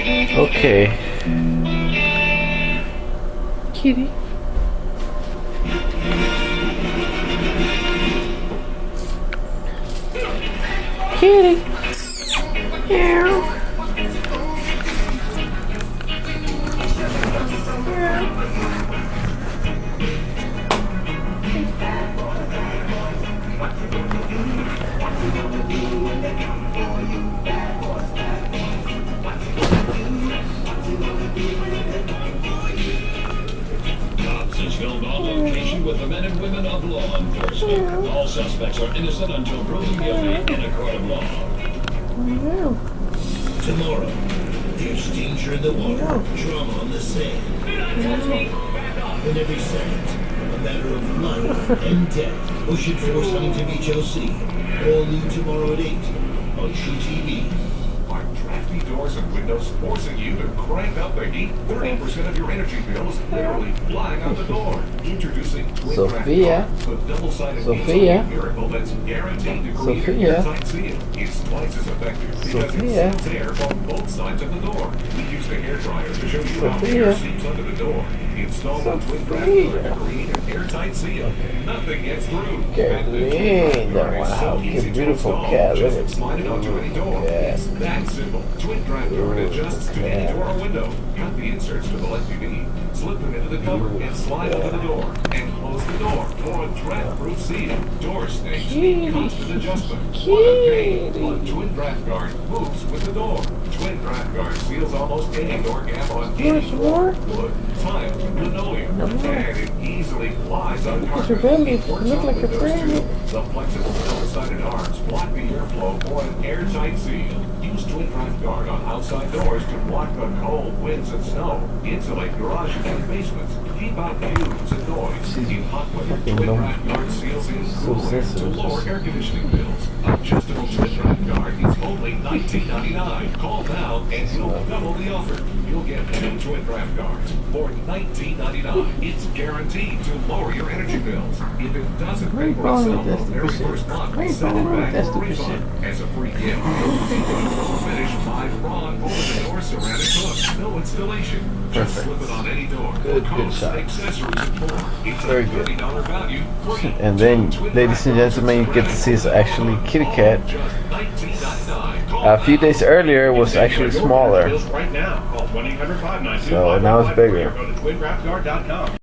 Okay. Kitty. Kitty. Meow. Cops has filmed on location with the men and women of law enforcement. All suspects are innocent until proven guilty in a court of law. Tomorrow, there's danger in the water, drama on the sand. And every second, a matter of life and death. Ocean Force Huntington Beach OC. All new tomorrow at 8 on True TV. Are drafty doors and windows forcing you to crank up the heat? 30% of your energy bills literally flying out the door. Introducing Twin Sophia. Draft Guard, the double-sided Sophia. miracle that's guaranteed to create an Sophia. airtight seal. It's twice as effective because it Sophia. seals air from both sides of the door. We use the hair dryer to show you how Sophia. air seeps under the door. Install the Twin Draft Guard to create an airtight seal. Nothing gets through. Kathleen, that one, how beautiful cat. Look at Slide it onto any door. It's that simple. Twin Draft Guard adjusts to any door or window. Cut the inserts to the length you need. Slip them into the cover and slide over the door. And close the door for a draft-proof seal. Door snakes, constant adjustment. What a pain. But Twin Draft Guard moves with the door. Twin Draft Guard seals almost any door gap on any floor, wood, tile, linoleum, and it easily glides on carpet. It works on windows too. The flexible double-sided arms block the airflow for an airtight seal. Use Twin Draft Guard on outside doors to block the cold, winds, and snow. Insulate garages and basements. Keep out fumes and noise. In hot weather, Twin Draft Guard seals in cool air to lower air conditioning bills. Adjustable Twin Draft Guard is only $19.99. Call now and you'll double the offer. You'll get 2 Twin Draft Guards for $19.99. It's guaranteed to lower your energy bills. If it doesn't pay for itself the very first month, send it back for a refund. As a free gift, finish by Ron over-the-door ceramic hook. No installation. Just slip it on any door. Good shot. Accessories and more. It's Very a good. $30 value. Free. And then, ladies and gentlemen, you get to see it's actually kitty cat. Just $19.99. A few days earlier it was actually smaller. Right now, call 1-800-592-5153 So now it's bigger. or go to twindraftguard.com.